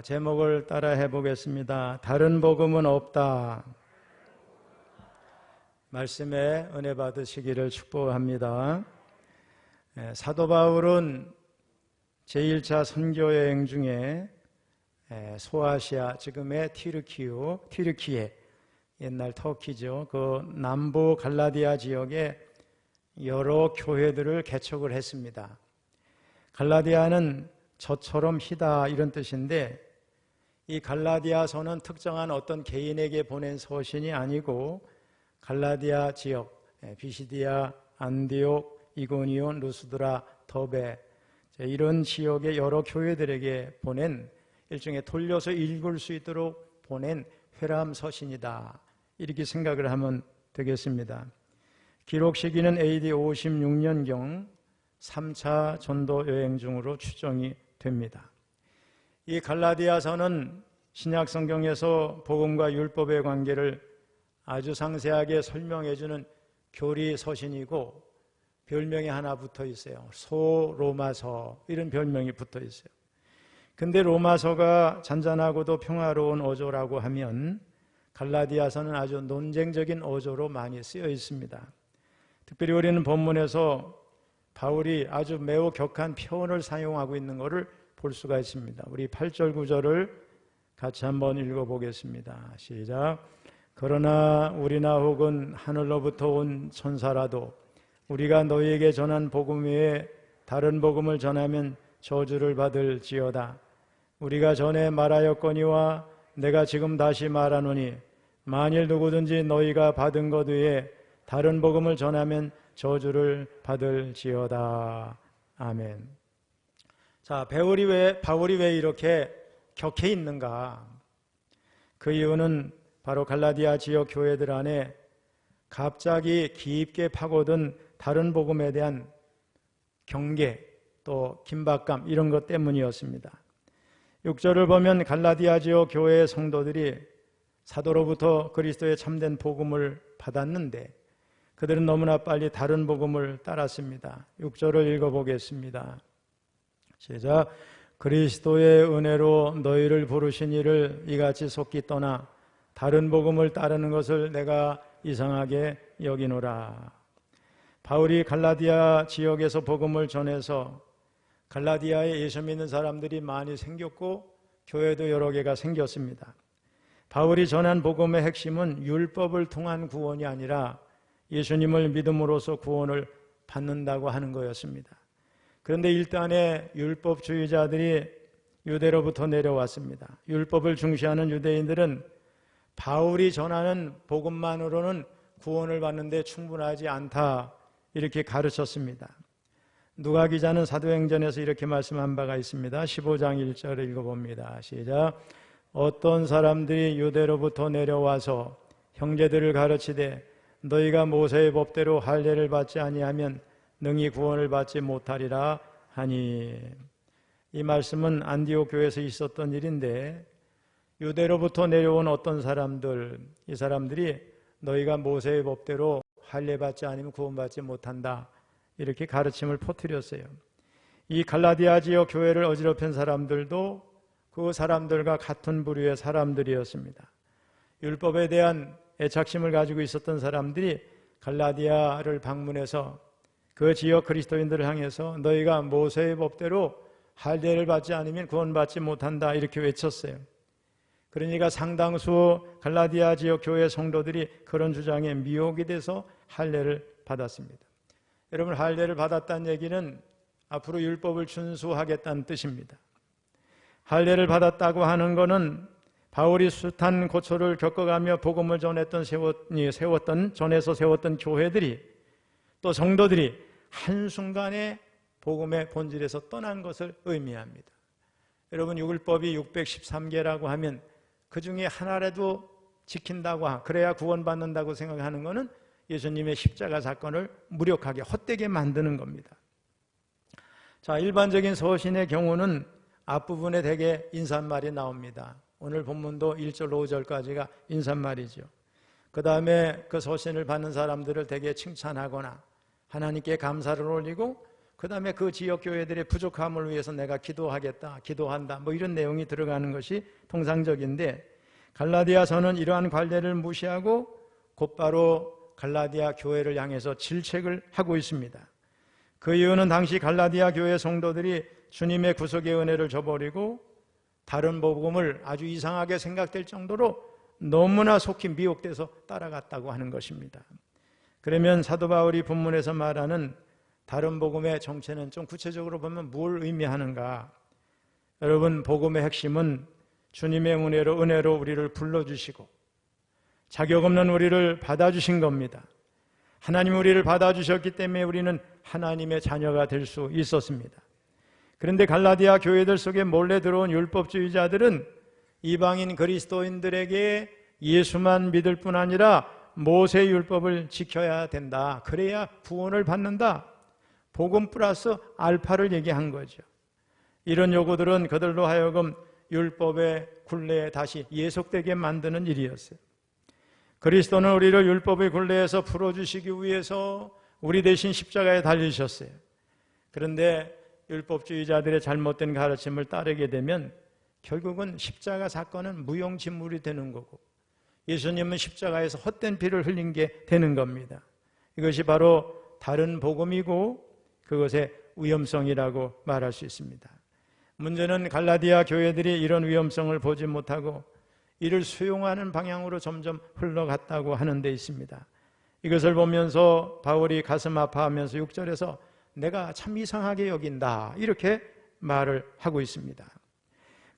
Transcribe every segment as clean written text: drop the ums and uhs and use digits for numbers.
제목을 따라 해보겠습니다. 다른 복음은 없다. 말씀에 은혜 받으시기를 축복합니다. 사도 바울은 제1차 선교여행 중에 소아시아, 지금의 튀르키예, 옛날 터키죠. 그 남부 갈라디아 지역에 여러 교회들을 개척을 했습니다. 갈라디아는 저처럼 희다 이런 뜻인데, 이 갈라디아서는 특정한 어떤 개인에게 보낸 서신이 아니고 갈라디아 지역, 비시디아, 안디옥, 이고니온, 루스드라, 더베 이런 지역의 여러 교회들에게 보낸, 일종의 돌려서 읽을 수 있도록 보낸 회람 서신이다, 이렇게 생각을 하면 되겠습니다. 기록 시기는 AD 56년경 3차 전도 여행 중으로 추정이 됩니다. 이 갈라디아서는 신약 성경에서 복음과 율법의 관계를 아주 상세하게 설명해 주는 교리 서신이고, 별명이 하나 붙어 있어요. 소로마서, 이런 별명이 붙어 있어요. 근데 로마서가 잔잔하고도 평화로운 어조라고 하면 갈라디아서는 아주 논쟁적인 어조로 많이 쓰여 있습니다. 특별히 우리는 본문에서 바울이 아주 매우 격한 표현을 사용하고 있는 것을 볼 수가 있습니다. 우리 8절 9절을 같이 한번 읽어보겠습니다. 시작. 그러나 우리나 혹은 하늘로부터 온 천사라도 우리가 너희에게 전한 복음 외에 다른 복음을 전하면 저주를 받을지어다. 우리가 전에 말하였거니와 내가 지금 다시 말하노니 만일 누구든지 너희가 받은 것 외에 다른 복음을 전하면 저주를 받을지어다. 아멘. 자, 바울이 왜 이렇게 격해 있는가? 그 이유는 바로 갈라디아 지역 교회들 안에 갑자기 깊게 파고든 다른 복음에 대한 경계, 또 긴박감, 이런 것 때문이었습니다. 6절을 보면 갈라디아 지역 교회의 성도들이 사도로부터 그리스도의 참된 복음을 받았는데 그들은 너무나 빨리 다른 복음을 따랐습니다. 6절을 읽어보겠습니다. 시작. 그리스도의 은혜로 너희를 부르신 이를 이같이 속기 떠나 다른 복음을 따르는 것을 내가 이상하게 여기노라. 바울이 갈라디아 지역에서 복음을 전해서 갈라디아에 예수 믿는 사람들이 많이 생겼고 교회도 여러 개가 생겼습니다. 바울이 전한 복음의 핵심은 율법을 통한 구원이 아니라 예수님을 믿음으로써 구원을 받는다고 하는 거였습니다. 그런데 일단의 율법주의자들이 유대로부터 내려왔습니다. 율법을 중시하는 유대인들은 바울이 전하는 복음만으로는 구원을 받는데 충분하지 않다, 이렇게 가르쳤습니다. 누가 기자는 사도행전에서 이렇게 말씀한 바가 있습니다. 15장 1절을 읽어봅니다. 시작. 어떤 사람들이 유대로부터 내려와서 형제들을 가르치되 너희가 모세의 법대로 할례를 받지 아니하면 능히 구원을 받지 못하리라 하니. 이 말씀은 안디옥 교회에서 있었던 일인데, 유대로부터 내려온 어떤 사람들, 이 사람들이 너희가 모세의 법대로 할례 받지 않으면 구원받지 못한다, 이렇게 가르침을 퍼뜨렸어요. 이 갈라디아 지역 교회를 어지럽힌 사람들도 그 사람들과 같은 부류의 사람들이었습니다. 율법에 대한 애착심을 가지고 있었던 사람들이 갈라디아를 방문해서 그 지역 그리스도인들을 향해서 너희가 모세의 법대로 할례를 받지 않으면 구원받지 못한다, 이렇게 외쳤어요. 그러니까 상당수 갈라디아 지역 교회 성도들이 그런 주장에 미혹이 돼서 할례를 받았습니다. 여러분, 할례를 받았다는 얘기는 앞으로 율법을 준수하겠다는 뜻입니다. 할례를 받았다고 하는 것은 바울이 숱한 고초를 겪어가며 복음을 전해서 세웠던 교회들이, 또 성도들이 한순간에 복음의 본질에서 떠난 것을 의미합니다. 여러분, 율법이 613개라고 하면 그 중에 하나라도 지킨다고, 그래야 구원받는다고 생각하는 것은 예수님의 십자가 사건을 무력하게 헛되게 만드는 겁니다. 자, 일반적인 서신의 경우는 앞부분에 대개 인사말이 나옵니다. 오늘 본문도 1절 5절까지가 인사말이죠. 그 다음에 그 서신을 받는 사람들을 대개 칭찬하거나 하나님께 감사를 올리고 그 다음에 그 지역 교회들의 부족함을 위해서 내가 기도하겠다, 기도한다, 뭐 이런 내용이 들어가는 것이 통상적인데, 갈라디아서는 이러한 관례를 무시하고 곧바로 갈라디아 교회를 향해서 질책을 하고 있습니다. 그 이유는 당시 갈라디아 교회 성도들이 주님의 구속의 은혜를 저버리고 다른 복음을 아주 이상하게 생각될 정도로 너무나 속히 미혹돼서 따라갔다고 하는 것입니다. 그러면 사도 바울이 본문에서 말하는 다른 복음의 정체는 좀 구체적으로 보면 뭘 의미하는가? 여러분, 복음의 핵심은 주님의 은혜로 우리를 불러주시고 자격 없는 우리를 받아주신 겁니다. 하나님 우리를 받아주셨기 때문에 우리는 하나님의 자녀가 될 수 있었습니다. 그런데 갈라디아 교회들 속에 몰래 들어온 율법주의자들은 이방인 그리스도인들에게 예수만 믿을 뿐 아니라 모세 율법을 지켜야 된다. 그래야 구원을 받는다. 복음 플러스 알파를 얘기한 거죠. 이런 요구들은 그들로 하여금 율법의 굴레에 다시 예속되게 만드는 일이었어요. 그리스도는 우리를 율법의 굴레에서 풀어주시기 위해서 우리 대신 십자가에 달리셨어요. 그런데 율법주의자들의 잘못된 가르침을 따르게 되면 결국은 십자가 사건은 무용지물이 되는 거고 예수님은 십자가에서 헛된 피를 흘린 게 되는 겁니다. 이것이 바로 다른 복음이고 그것의 위험성이라고 말할 수 있습니다. 문제는 갈라디아 교회들이 이런 위험성을 보지 못하고 이를 수용하는 방향으로 점점 흘러갔다고 하는 데 있습니다. 이것을 보면서 바울이 가슴 아파하면서 6절에서 내가 참 이상하게 여긴다 이렇게 말을 하고 있습니다.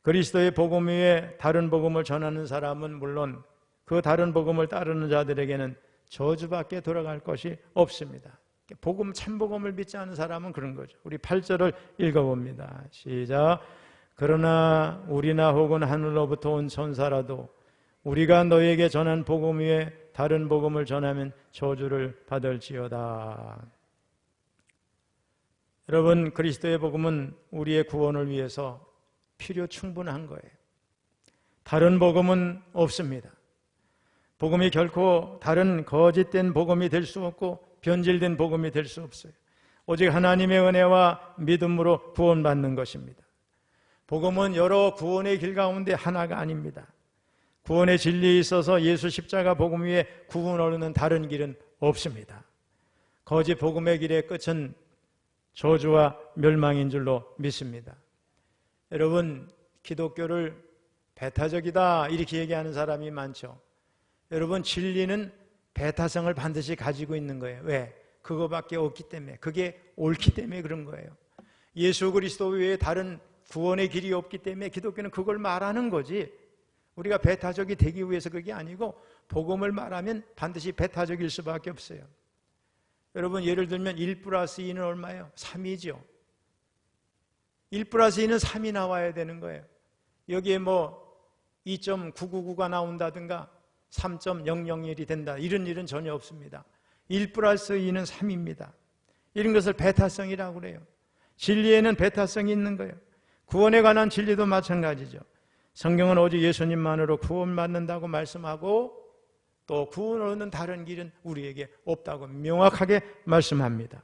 그리스도의 복음 위에 다른 복음을 전하는 사람은 물론 그 다른 복음을 따르는 자들에게는 저주밖에 돌아갈 것이 없습니다. 복음, 참복음을 믿지 않는 사람은 그런 거죠. 우리 8절을 읽어봅니다. 시작. 그러나 우리나 혹은 하늘로부터 온 천사라도 우리가 너에게 전한 복음 위에 다른 복음을 전하면 저주를 받을지어다. 여러분, 그리스도의 복음은 우리의 구원을 위해서 필요 충분한 거예요. 다른 복음은 없습니다. 복음이 결코 다른 거짓된 복음이 될 수 없고 변질된 복음이 될 수 없어요. 오직 하나님의 은혜와 믿음으로 구원받는 것입니다. 복음은 여러 구원의 길 가운데 하나가 아닙니다. 구원의 진리에 있어서 예수 십자가 복음 위에 구원 얻는 다른 길은 없습니다. 거짓 복음의 길의 끝은 저주와 멸망인 줄로 믿습니다. 여러분, 기독교를 배타적이다 이렇게 얘기하는 사람이 많죠. 여러분, 진리는 배타성을 반드시 가지고 있는 거예요. 왜? 그거밖에 없기 때문에, 그게 옳기 때문에 그런 거예요. 예수 그리스도 외에 다른 구원의 길이 없기 때문에 기독교는 그걸 말하는 거지, 우리가 배타적이 되기 위해서 그게 아니고 복음을 말하면 반드시 배타적일 수밖에 없어요. 여러분, 예를 들면 1 플러스 2는 얼마예요? 3이죠. 1 플러스 2는 3이 나와야 되는 거예요. 여기에 뭐 2.999가 나온다든가 3.001이 된다, 이런 일은 전혀 없습니다. 1 플러스 2는 3입니다. 이런 것을 배타성이라고 그래요. 진리에는 배타성이 있는 거예요. 구원에 관한 진리도 마찬가지죠. 성경은 오직 예수님만으로 구원받는다고 말씀하고 또 구원을 얻는 다른 길은 우리에게 없다고 명확하게 말씀합니다.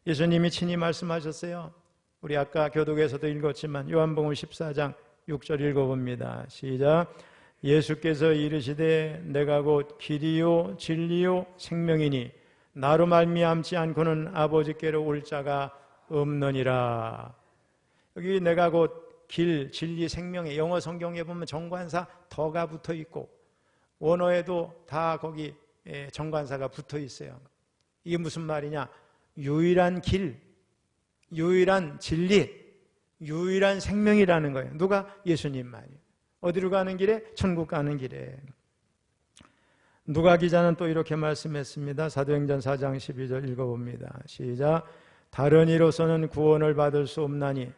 예수님이 친히 말씀하셨어요. 우리 아까 교독에서도 읽었지만 요한복음 14장 6절 읽어봅니다. 시작. 예수께서 이르시되 내가 곧 길이요 진리요 생명이니 나로 말미암지 않고는 아버지께로 올 자가 없느니라. 여기 내가 곧 길, 진리, 생명에 영어 성경에 보면 정관사 더가 붙어 있고 원어에도 다 거기 정관사가 붙어 있어요. 이게 무슨 말이냐? 유일한 길, 유일한 진리, 유일한 생명이라는 거예요. 누가? 예수님 말이에요. 어디로 가는 길에? 천국 가는 길에. 누가 기자는 또 이렇게 말씀했습니다. 사도행전 4장 12절 읽어봅니다. 시작. 다른 이로서는 구원을 받을 수 없나니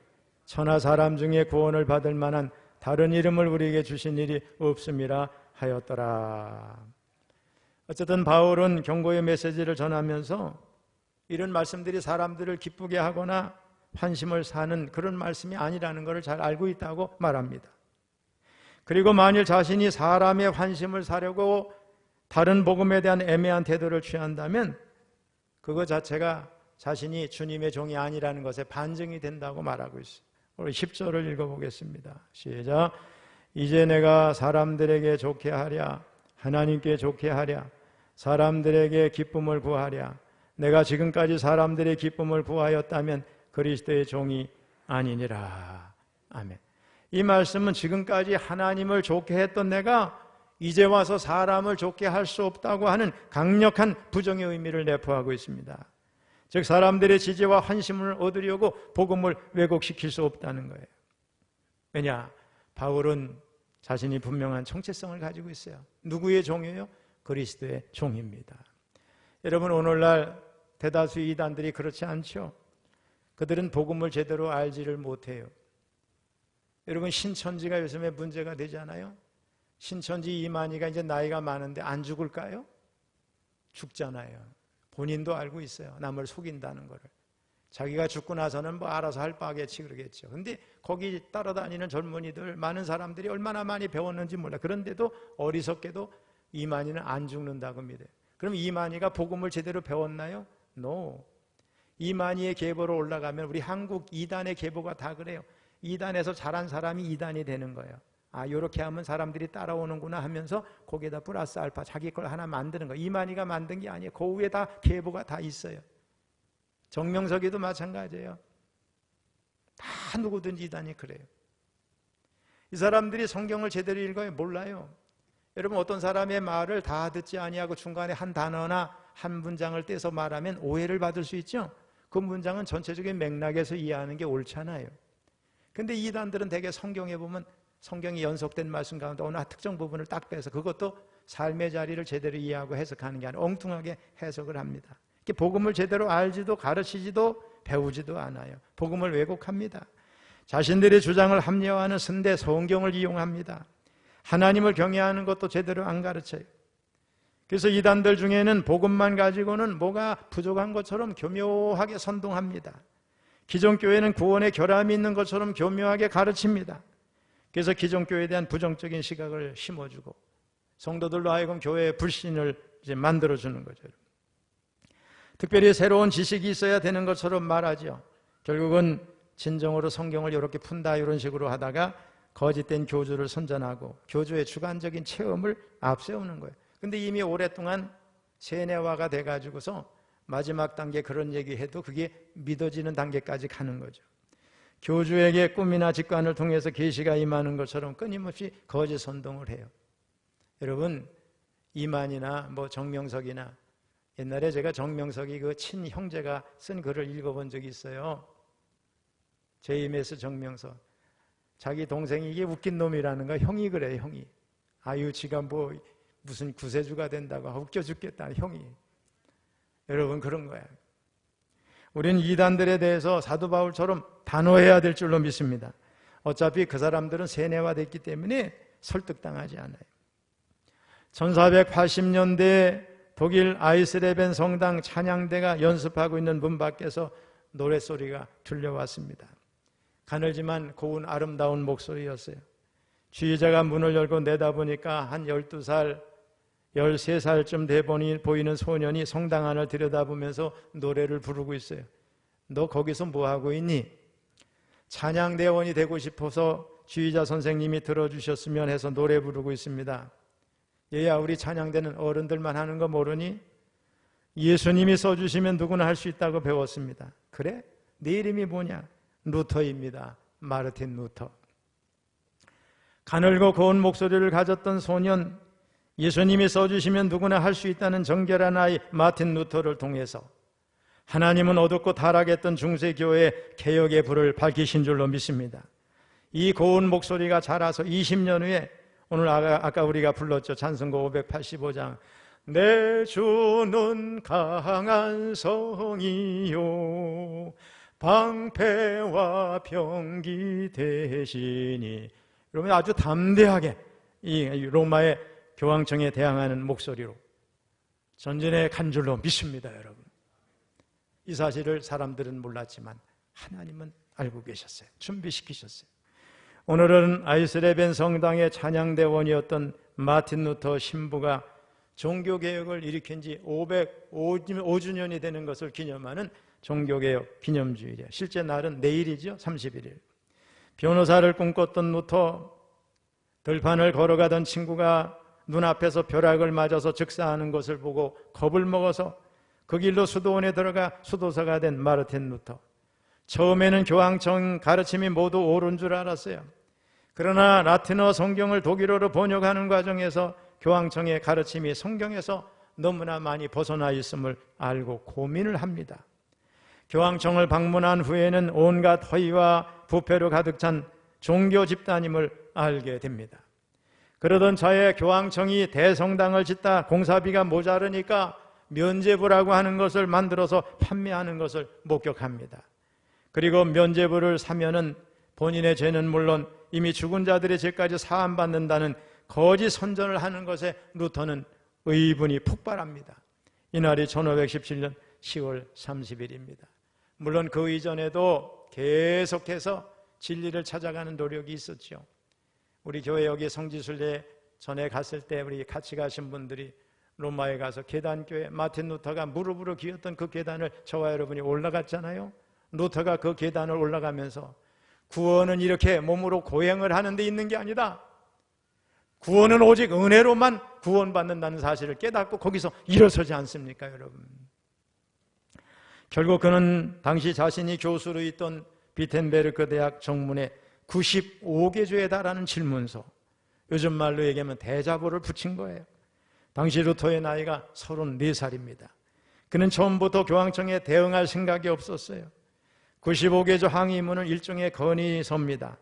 천하 사람 중에 구원을 받을 만한 다른 이름을 우리에게 주신 일이 없음이라 하였더라. 어쨌든 바울은 경고의 메시지를 전하면서 이런 말씀들이 사람들을 기쁘게 하거나 환심을 사는 그런 말씀이 아니라는 것을 잘 알고 있다고 말합니다. 그리고 만일 자신이 사람의 환심을 사려고 다른 복음에 대한 애매한 태도를 취한다면 그거 자체가 자신이 주님의 종이 아니라는 것에 반증이 된다고 말하고 있어요. 우리 10절을 읽어보겠습니다. 시작. 이제 내가 사람들에게 좋게 하랴, 하나님께 좋게 하랴, 사람들에게 기쁨을 구하랴. 내가 지금까지 사람들의 기쁨을 구하였다면 그리스도의 종이 아니니라. 아멘. 이 말씀은 지금까지 하나님을 좋게 했던 내가 이제 와서 사람을 좋게 할 수 없다고 하는 강력한 부정의 의미를 내포하고 있습니다. 즉 사람들의 지지와 환심을 얻으려고 복음을 왜곡시킬 수 없다는 거예요. 왜냐? 바울은 자신이 분명한 정체성을 가지고 있어요. 누구의 종이에요? 그리스도의 종입니다. 여러분, 오늘날 대다수의 이단들이 그렇지 않죠? 그들은 복음을 제대로 알지를 못해요. 여러분, 신천지가 요즘에 문제가 되잖아요. 신천지 이만희가 이제 나이가 많은데 안 죽을까요? 죽잖아요. 본인도 알고 있어요. 남을 속인다는 거를. 자기가 죽고 나서는 뭐 알아서 할 바겠지 그러겠죠. 근데 거기 따라다니는 젊은이들, 많은 사람들이 얼마나 많이 배웠는지 몰라. 그런데도 어리석게도 이만희는 안 죽는다고 믿어요. 그럼 이만희가 복음을 제대로 배웠나요? No. 이만희의 계보로 올라가면 우리 한국 이단의 계보가 다 그래요. 이단에서 자란 사람이 이단이 되는 거예요. 아, 이렇게 하면 사람들이 따라오는구나 하면서 거기에다 플러스 알파 자기 걸 하나 만드는 거예요. 이만희가 만든 게 아니에요. 그 위에 다 계보가 다 있어요. 정명석이도 마찬가지예요. 다 누구든지 이단이 그래요. 이 사람들이 성경을 제대로 읽어요? 몰라요. 여러분, 어떤 사람의 말을 다 듣지 아니하고 중간에 한 단어나 한 문장을 떼서 말하면 오해를 받을 수 있죠. 그 문장은 전체적인 맥락에서 이해하는 게 옳잖아요. 근데 이단들은 대개 성경에 보면 성경이 연속된 말씀 가운데 어느 특정 부분을 딱 빼서 그것도 삶의 자리를 제대로 이해하고 해석하는 게 아니라 엉뚱하게 해석을 합니다. 복음을 제대로 알지도 가르치지도 배우지도 않아요. 복음을 왜곡합니다. 자신들의 주장을 합리화하는 선대 성경을 이용합니다. 하나님을 경외하는 것도 제대로 안 가르쳐요. 그래서 이단들 중에는 복음만 가지고는 뭐가 부족한 것처럼 교묘하게 선동합니다. 기존 교회는 구원의 결함이 있는 것처럼 교묘하게 가르칩니다. 그래서 기존 교회에 대한 부정적인 시각을 심어주고 성도들로 하여금 교회의 불신을 이제 만들어주는 거죠. 특별히 새로운 지식이 있어야 되는 것처럼 말하죠. 결국은 진정으로 성경을 이렇게 푼다 이런 식으로 하다가 거짓된 교주를 선전하고 교주의 주관적인 체험을 앞세우는 거예요. 근데 이미 오랫동안 세뇌화가 돼가지고서 마지막 단계 그런 얘기해도 그게 믿어지는 단계까지 가는 거죠. 교주에게 꿈이나 직관을 통해서 계시가 임하는 것처럼 끊임없이 거짓 선동을 해요. 여러분, 이만이나 뭐 정명석이나 옛날에 제가 정명석이 그 친형제가 쓴 글을 읽어본 적이 있어요. JMS 정명석. 자기 동생이 이게 웃긴 놈이라는 거 형이 그래요, 형이. 아유, 지가 뭐 무슨 구세주가 된다고 웃겨 죽겠다, 형이. 여러분, 그런 거야. 우리는 이단들에 대해서 사도 바울처럼 단호해야 될 줄로 믿습니다. 어차피 그 사람들은 세뇌화됐기 때문에 설득당하지 않아요. 1480년대 독일 아이슬레벤 성당 찬양대가 연습하고 있는 문 밖에서 노랫소리가 들려왔습니다. 가늘지만 고운 아름다운 목소리였어요. 주의자가 문을 열고 내다보니까 한 12살, 13살쯤 돼 보이는 소년이 성당 안을 들여다보면서 노래를 부르고 있어요. 너 거기서 뭐하고 있니? 찬양대원이 되고 싶어서 주의자 선생님이 들어주셨으면 해서 노래 부르고 있습니다. 얘야, 우리 찬양대는 어른들만 하는 거 모르니? 예수님이 써주시면 누구나 할 수 있다고 배웠습니다. 그래? 네 이름이 뭐냐? 루터입니다. 마르틴 루터. 가늘고 고운 목소리를 가졌던 소년, 예수님이 써주시면 누구나 할 수 있다는 정결한 아이 마틴 루터를 통해서 하나님은 어둡고 타락했던 중세교회의 개혁의 불을 밝히신 줄로 믿습니다. 이 고운 목소리가 자라서 20년 후에 오늘 아까 우리가 불렀죠. 찬송가 585장. 내 주는 강한 성이요 방패와 병기 되시니. 여러분, 아주 담대하게 이 로마의 교황청에 대항하는 목소리로 전진해 간 줄로 믿습니다. 여러분, 이 사실을 사람들은 몰랐지만 하나님은 알고 계셨어요. 준비시키셨어요. 오늘은 아이슬레벤 성당의 찬양대원이었던 마틴 루터 신부가 종교개혁을 일으킨 지 505주년이 되는 것을 기념하는 종교개혁 기념주일이에요. 실제 날은 내일이죠. 31일. 변호사를 꿈꿨던 루터, 들판을 걸어가던 친구가 눈앞에서 벼락을 맞아서 즉사하는 것을 보고 겁을 먹어서 그 길로 수도원에 들어가 수도사가 된 마르틴 루터. 처음에는 교황청 가르침이 모두 옳은 줄 알았어요. 그러나 라틴어 성경을 독일어로 번역하는 과정에서 교황청의 가르침이 성경에서 너무나 많이 벗어나 있음을 알고 고민을 합니다. 교황청을 방문한 후에는 온갖 허위와 부패로 가득 찬 종교 집단임을 알게 됩니다. 그러던 차에 교황청이 대성당을 짓다 공사비가 모자르니까 면죄부라고 하는 것을 만들어서 판매하는 것을 목격합니다. 그리고 면죄부를 사면은 본인의 죄는 물론 이미 죽은 자들의 죄까지 사함받는다는 거짓 선전을 하는 것에 루터는 의분이 폭발합니다. 이날이 1517년 10월 30일입니다. 물론 그 이전에도 계속해서 진리를 찾아가는 노력이 있었죠. 우리 교회 여기 성지순례 전에 갔을 때 우리 같이 가신 분들이 로마에 가서 계단교회 마틴 루터가 무릎으로 기었던 그 계단을 저와 여러분이 올라갔잖아요. 루터가 그 계단을 올라가면서 구원은 이렇게 몸으로 고행을 하는 데 있는 게 아니다. 구원은 오직 은혜로만 구원받는다는 사실을 깨닫고 거기서 일어서지 않습니까, 여러분? 결국 그는 당시 자신이 교수로 있던 비텐베르크 대학 정문에 95개조에 달하는 질문서, 요즘 말로 얘기하면 대자보를 붙인 거예요. 당시 루터의 나이가 34살입니다. 그는 처음부터 교황청에 대응할 생각이 없었어요. 95개조 항의문은 일종의 건의서입니다.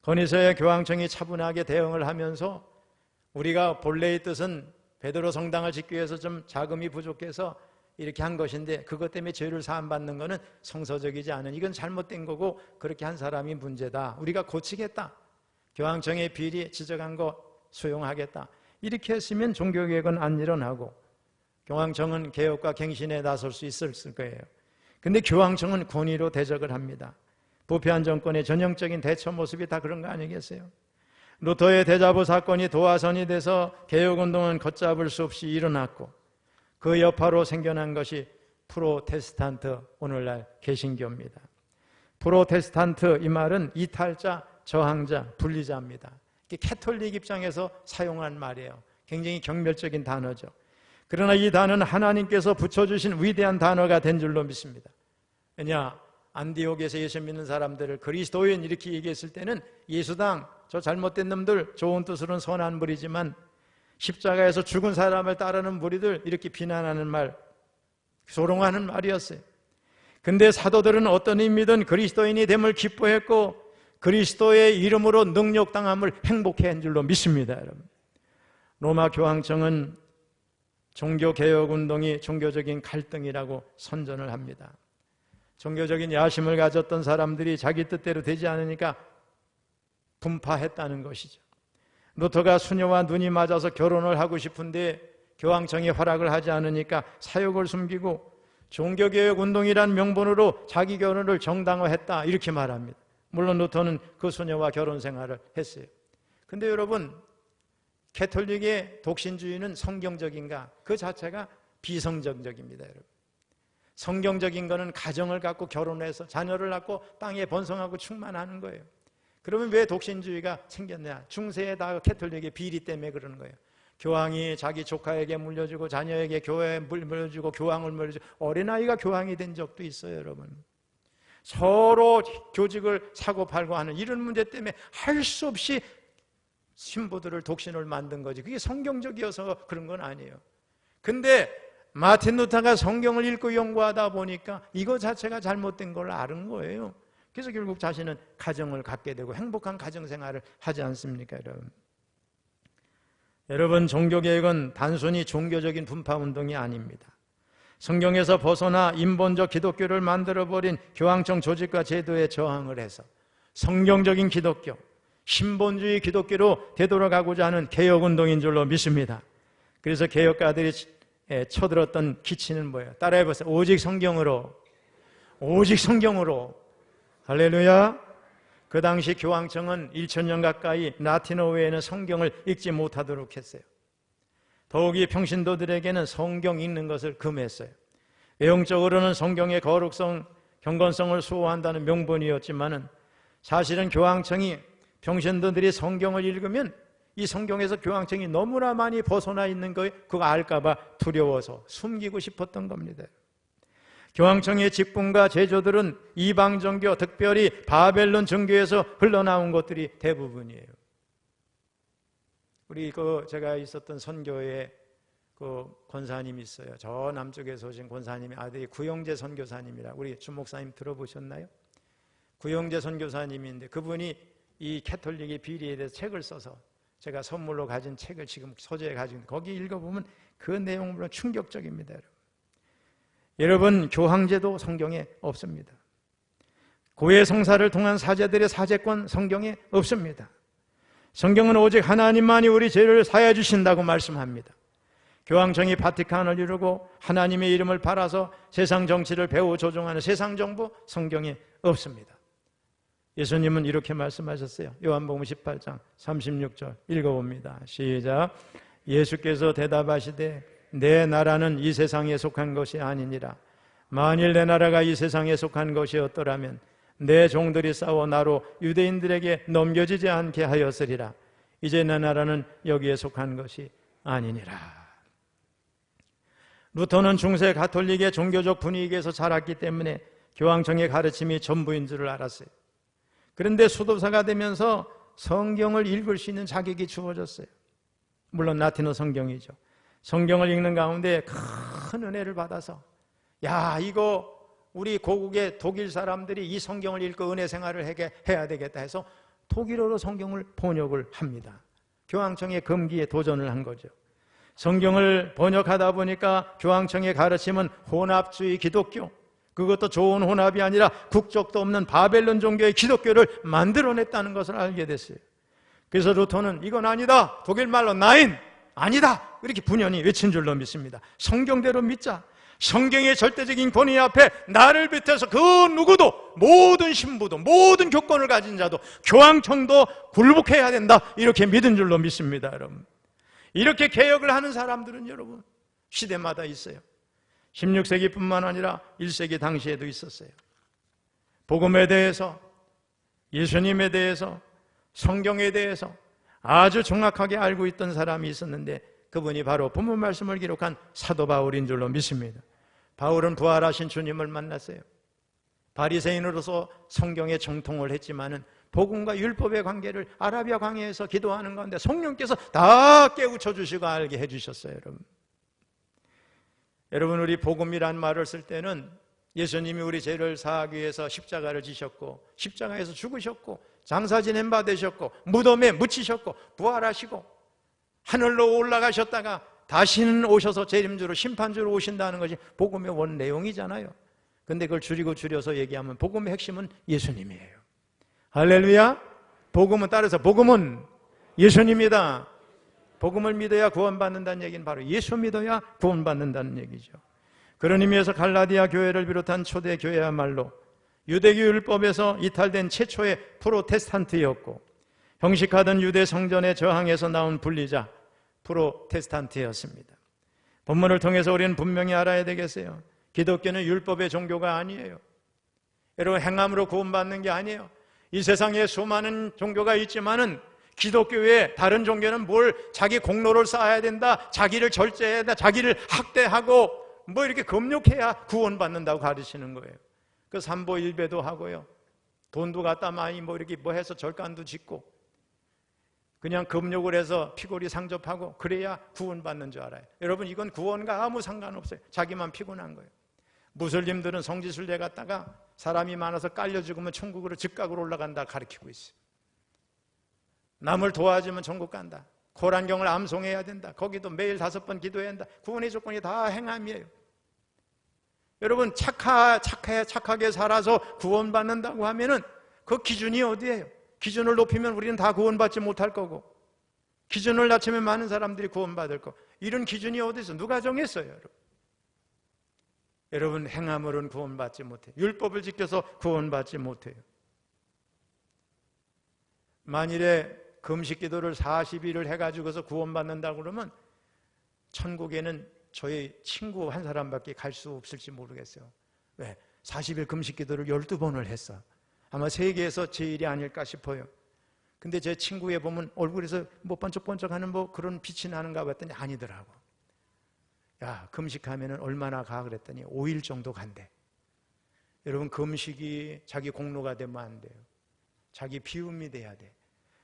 건의서에 교황청이 차분하게 대응을 하면서 우리가 본래의 뜻은 베드로 성당을 짓기 위해서 좀 자금이 부족해서 이렇게 한 것인데 그것 때문에 죄를 사함받는 것은 성서적이지 않은, 이건 잘못된 거고 그렇게 한 사람이 문제다. 우리가 고치겠다. 교황청의 비리 지적한 거 수용하겠다. 이렇게 했으면 종교개혁은 안 일어나고 교황청은 개혁과 갱신에 나설 수 있었을 거예요. 근데 교황청은 권위로 대적을 합니다. 부패한 정권의 전형적인 대처 모습이 다 그런 거 아니겠어요? 루터의 대자보 사건이 도화선이 돼서 개혁운동은 걷잡을 수 없이 일어났고 그 여파로 생겨난 것이 프로테스탄트, 오늘날 개신교입니다. 프로테스탄트, 이 말은 이탈자, 저항자, 분리자입니다. 캐톨릭 입장에서 사용한 말이에요. 굉장히 경멸적인 단어죠. 그러나 이 단어는 하나님께서 붙여주신 위대한 단어가 된 줄로 믿습니다. 왜냐? 안디옥에서 예수 믿는 사람들을 그리스도인 이렇게 얘기했을 때는 예수당, 저 잘못된 놈들, 좋은 뜻으로는 선한 무리지만 십자가에서 죽은 사람을 따르는 무리들, 이렇게 비난하는 말, 조롱하는 말이었어요. 근데 사도들은 어떤 의미든 그리스도인이 됨을 기뻐했고 그리스도의 이름으로 능력당함을 행복해한 줄로 믿습니다, 여러분. 로마 교황청은 종교개혁운동이 종교적인 갈등이라고 선전을 합니다. 종교적인 야심을 가졌던 사람들이 자기 뜻대로 되지 않으니까 분파했다는 것이죠. 루터가 수녀와 눈이 맞아서 결혼을 하고 싶은데 교황청이 허락을 하지 않으니까 사역을 숨기고 종교개혁운동이란 명분으로 자기 결혼을 정당화했다, 이렇게 말합니다. 물론 루터는 그 수녀와 결혼 생활을 했어요. 근데 여러분, 캐톨릭의 독신주의는 성경적인가? 그 자체가 비성경적입니다, 여러분. 성경적인 거는 가정을 갖고 결혼해서 자녀를 낳고 땅에 번성하고 충만하는 거예요. 그러면 왜 독신주의가 생겼냐? 중세에 다 캐톨릭의 비리 때문에 그러는 거예요. 교황이 자기 조카에게 물려주고 자녀에게 교회에 물려주고 교황을 물려주고, 어린아이가 교황이 된 적도 있어요, 여러분. 서로 교직을 사고팔고 하는 이런 문제 때문에 할 수 없이 신부들을 독신을 만든 거지. 그게 성경적이어서 그런 건 아니에요. 근데 마틴 루터가 성경을 읽고 연구하다 보니까 이거 자체가 잘못된 걸 아는 거예요. 그래서 결국 자신은 가정을 갖게 되고 행복한 가정생활을 하지 않습니까, 여러분? 여러분, 종교개혁은 단순히 종교적인 분파운동이 아닙니다. 성경에서 벗어나 인본적 기독교를 만들어버린 교황청 조직과 제도에 저항을 해서 성경적인 기독교, 신본주의 기독교로 되돌아가고자 하는 개혁운동인 줄로 믿습니다. 그래서 개혁가들이 쳐들었던 기치는 뭐예요? 따라해보세요. 오직 성경으로, 오직 성경으로. 할렐루야. 그 당시 교황청은 1000년 가까이 라틴어 외에는 성경을 읽지 못하도록 했어요. 더욱이 평신도들에게는 성경 읽는 것을 금했어요. 외형적으로는 성경의 거룩성, 경건성을 수호한다는 명분이었지만은 사실은 교황청이 평신도들이 성경을 읽으면 이 성경에서 교황청이 너무나 많이 벗어나 있는 거 그거 알까봐 두려워서 숨기고 싶었던 겁니다. 교황청의 직분과 제조들은 이방 종교, 특별히 바벨론 종교에서 흘러나온 것들이 대부분이에요. 우리 제가 있었던 선교에 권사님이 있어요. 저 남쪽에서 오신 권사님의 아들이 구영재 선교사님이라 우리 주목사님 들어보셨나요? 구영재 선교사님인데 그분이 이 캐톨릭의 비리에 대해서 책을 써서 제가 선물로 가진 책을 지금 소재에 가지고 있는데 거기 읽어보면 그 내용은 물론 충격적입니다. 여러분, 교황제도 성경에 없습니다. 고해 성사를 통한 사제들의 사제권 성경에 없습니다. 성경은 오직 하나님만이 우리 죄를 사해 주신다고 말씀합니다. 교황청이 바티칸을 이루고 하나님의 이름을 팔아서 세상 정치를 배후 조종하는 세상 정부 성경에 없습니다. 예수님은 이렇게 말씀하셨어요. 요한복음 18장 36절 읽어봅니다. 시작. 예수께서 대답하시되 내 나라는 이 세상에 속한 것이 아니니라. 만일 내 나라가 이 세상에 속한 것이었더라면 내 종들이 싸워 나로 유대인들에게 넘겨지지 않게 하였으리라. 이제 내 나라는 여기에 속한 것이 아니니라. 루터는 중세 가톨릭의 종교적 분위기에서 자랐기 때문에 교황청의 가르침이 전부인 줄을 알았어요. 그런데 수도사가 되면서 성경을 읽을 수 있는 자격이 주어졌어요. 물론 라틴어 성경이죠. 성경을 읽는 가운데 큰 은혜를 받아서 야, 이거 우리 고국의 독일 사람들이 이 성경을 읽고 은혜 생활을 해야 되겠다 해서 독일어로 성경을 번역을 합니다. 교황청의 금기에 도전을 한 거죠. 성경을 번역하다 보니까 교황청의 가르침은 혼합주의 기독교, 그것도 좋은 혼합이 아니라 국적도 없는 바벨론 종교의 기독교를 만들어냈다는 것을 알게 됐어요. 그래서 루터는 이건 아니다, 독일말로 나인, 아니다, 이렇게 분연히 외친 줄로 믿습니다. 성경대로 믿자. 성경의 절대적인 권위 앞에 나를 비롯해서 그 누구도, 모든 신부도, 모든 교권을 가진 자도, 교황청도 굴복해야 된다, 이렇게 믿은 줄로 믿습니다. 여러분, 이렇게 개혁을 하는 사람들은 여러분 시대마다 있어요. 16세기뿐만 아니라 1세기 당시에도 있었어요. 복음에 대해서, 예수님에 대해서, 성경에 대해서 아주 정확하게 알고 있던 사람이 있었는데 그분이 바로 본문 말씀을 기록한 사도 바울인 줄로 믿습니다. 바울은 부활하신 주님을 만났어요. 바리새인으로서 성경에 정통을 했지만은 복음과 율법의 관계를 아라비아 광야에서 기도하는 가운데 성령께서 다 깨우쳐 주시고 알게 해주셨어요. 여러분, 우리 복음이란 말을 쓸 때는 예수님이 우리 죄를 사하기 위해서 십자가를 지셨고 십자가에서 죽으셨고 장사 지낸 바 되셨고 무덤에 묻히셨고 부활하시고 하늘로 올라가셨다가 다시는 오셔서 재림주로 심판주로 오신다는 것이 복음의 원 내용이잖아요. 근데 그걸 줄여서 얘기하면 복음의 핵심은 예수님이에요. 할렐루야. 복음은 따라서 복음은 예수님이다. 복음을 믿어야 구원받는다는 얘기는 바로 예수 믿어야 구원받는다는 얘기죠. 그런 의미에서 갈라디아 교회를 비롯한 초대 교회야말로 유대교 율법에서 이탈된 최초의 프로테스탄트였고 형식화된 유대 성전에 저항해서 나온 분리자 프로테스탄트였습니다. 본문을 통해서 우리는 분명히 알아야 되겠어요. 기독교는 율법의 종교가 아니에요. 여러분, 행함으로 구원받는 게 아니에요. 이 세상에 수많은 종교가 있지만은 기독교 외에 다른 종교는 뭘 자기 공로를 쌓아야 된다, 자기를 절제해야 된다, 자기를 학대하고 뭐 이렇게 금욕해야 구원받는다고 가르치는 거예요. 그 삼보 일배도 하고요, 돈도 갖다 많이 뭐 이렇게 뭐 해서 절간도 짓고 그냥 금욕을 해서 피골이 상접하고 그래야 구원받는 줄 알아요. 여러분, 이건 구원과 아무 상관없어요. 자기만 피곤한 거예요. 무슬림들은 성지순례 갔다가 사람이 많아서 깔려 죽으면 천국으로 즉각으로 올라간다 가르치고 있어요. 남을 도와주면 천국 간다. 코란경을 암송해야 된다. 거기도 매일 5번 기도해야 한다. 구원의 조건이 다 행함이에요. 여러분, 착하게 살아서 구원받는다고 하면은 그 기준이 어디예요? 기준을 높이면 우리는 다 구원받지 못할 거고, 기준을 낮추면 많은 사람들이 구원받을 거. 이런 기준이 어디서 누가 정했어요? 여러분, 행함으로는 구원받지 못해요. 율법을 지켜서 구원받지 못해요. 만일에 금식 기도를 40일을 해가지고서 구원받는다고 그러면 천국에는 저희 친구 한 사람밖에 갈 수 없을지 모르겠어요. 왜? 40일 금식 기도를 12번을 했어. 아마 세계에서 제일이 아닐까 싶어요. 근데 제 친구에 보면 얼굴에서 뭐 번쩍번쩍하는 뭐 그런 빛이 나는가 봤더니 아니더라고. 야, 금식하면은 얼마나 가 그랬더니 5일 정도 간대. 여러분, 금식이 자기 공로가 되면 안 돼요. 자기 비움이 돼야 돼.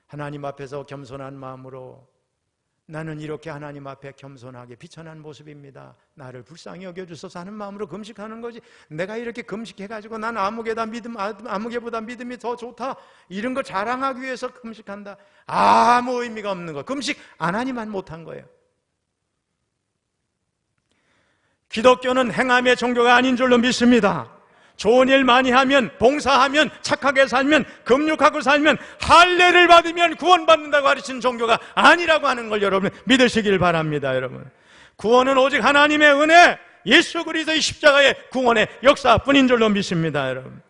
하나님 앞에서 겸손한 마음으로 나는 이렇게 하나님 앞에 겸손하게 비천한 모습입니다. 나를 불쌍히 여겨주소서 하는 마음으로 금식하는 거지. 내가 이렇게 금식해가지고 난 아무개보다 믿음이 더 좋다 이런 거 자랑하기 위해서 금식한다. 아무 의미가 없는 거. 금식 안 하니만 못한 거예요. 기독교는 행함의 종교가 아닌 줄로 믿습니다. 좋은 일 많이 하면, 봉사하면, 착하게 살면, 금육하고 살면, 할례를 받으면 구원받는다고 가르치는 종교가 아니라고 하는 걸 여러분 믿으시길 바랍니다. 여러분, 구원은 오직 하나님의 은혜, 예수 그리스도의 십자가의 구원의 역사뿐인 줄로 믿습니다. 여러분,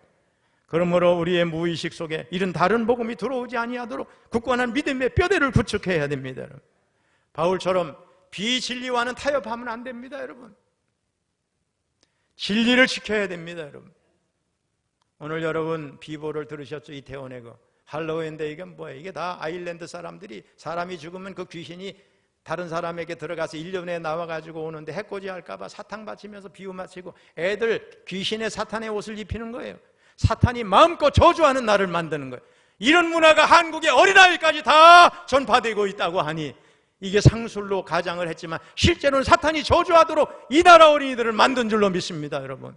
그러므로 우리의 무의식 속에 이런 다른 복음이 들어오지 아니하도록 굳건한 믿음의 뼈대를 구축해야 됩니다. 여러분, 바울처럼 비진리와는 타협하면 안 됩니다. 여러분, 진리를 지켜야 됩니다. 여러분, 오늘 여러분 비보를 들으셨죠? 이태원의 그 할로윈데 이게 뭐예요? 이게 다 아일랜드 사람들이 사람이 죽으면 그 귀신이 다른 사람에게 들어가서 1년에 나와가지고 오는데 해코지 할까봐 사탕 바치면서 비유 마치고 애들 귀신의 사탄의 옷을 입히는 거예요. 사탄이 마음껏 저주하는 날을 만드는 거예요. 이런 문화가 한국의 어린아이까지 다 전파되고 있다고 하니 이게 상술로 가장을 했지만 실제로는 사탄이 저주하도록 이 나라 어린이들을 만든 줄로 믿습니다. 여러분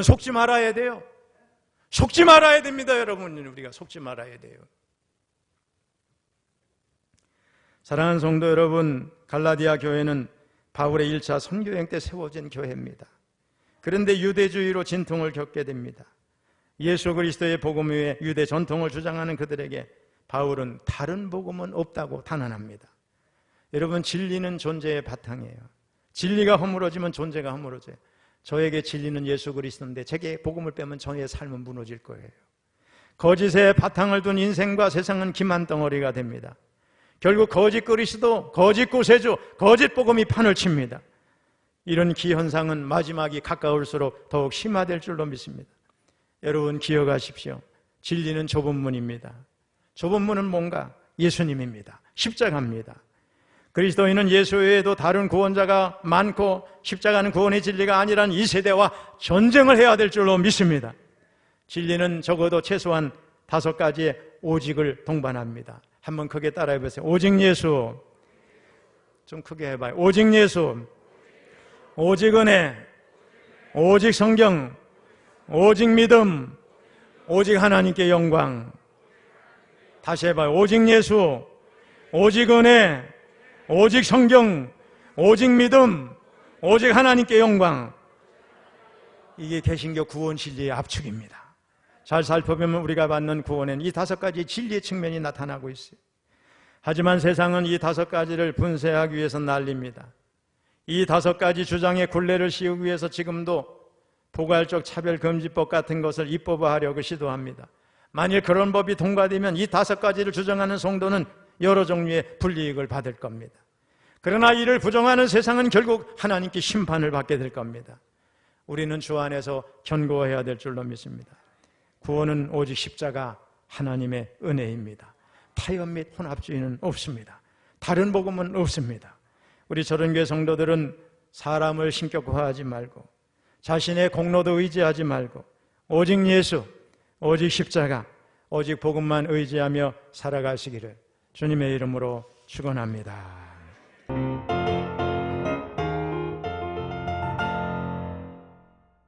속지 말아야 돼요. 속지 말아야 됩니다. 여러분, 우리가 속지 말아야 돼요. 사랑하는 성도 여러분, 갈라디아 교회는 바울의 1차 선교행 때 세워진 교회입니다. 그런데 유대주의로 진통을 겪게 됩니다. 예수 그리스도의 복음 외에 유대 전통을 주장하는 그들에게 바울은 다른 복음은 없다고 단언합니다. 여러분, 진리는 존재의 바탕이에요. 진리가 허물어지면 존재가 허물어져요. 저에게 진리는 예수 그리스도인데 제게 복음을 빼면 저의 삶은 무너질 거예요. 거짓의 바탕을 둔 인생과 세상은 기만 덩어리가 됩니다. 결국 거짓 그리스도, 거짓 구세주, 거짓 복음이 판을 칩니다. 이런 기현상은 마지막이 가까울수록 더욱 심화될 줄로 믿습니다. 여러분 기억하십시오. 진리는 좁은 문입니다. 좁은 문은 뭔가? 예수님입니다. 십자가입니다. 그리스도인은 예수 외에도 다른 구원자가 많고 십자가는 구원의 진리가 아니란 이 세대와 전쟁을 해야 될 줄로 믿습니다. 진리는 적어도 최소한 5가지의 오직을 동반합니다. 한번 크게 따라해 보세요. 오직 예수. 좀 크게 해봐요. 오직 예수, 오직 은혜, 오직 성경, 오직 믿음, 오직 하나님께 영광. 다시 해봐요. 오직 예수, 오직 은혜, 오직 성경, 오직 믿음, 오직 하나님께 영광. 이게 개신교 구원 진리의 압축입니다. 잘 살펴보면 우리가 받는 구원에는 이 5가지 진리의 측면이 나타나고 있어요. 하지만 세상은 이 5가지를 분쇄하기 위해서 난립니다. 이 5가지 주장에 굴레를 씌우기 위해서 지금도 포괄적 차별금지법 같은 것을 입법화하려고 시도합니다. 만일 그런 법이 통과되면 이 5가지를 주장하는 성도는 여러 종류의 불이익을 받을 겁니다. 그러나 이를 부정하는 세상은 결국 하나님께 심판을 받게 될 겁니다. 우리는 주 안에서 견고해야 될 줄로 믿습니다. 구원은 오직 십자가 하나님의 은혜입니다. 타협 및 혼합주의는 없습니다. 다른 복음은 없습니다. 우리 저런교회 성도들은 사람을 신격화하지 말고 자신의 공로도 의지하지 말고 오직 예수, 오직 십자가, 오직 복음만 의지하며 살아가시기를 주님의 이름으로 축원합니다.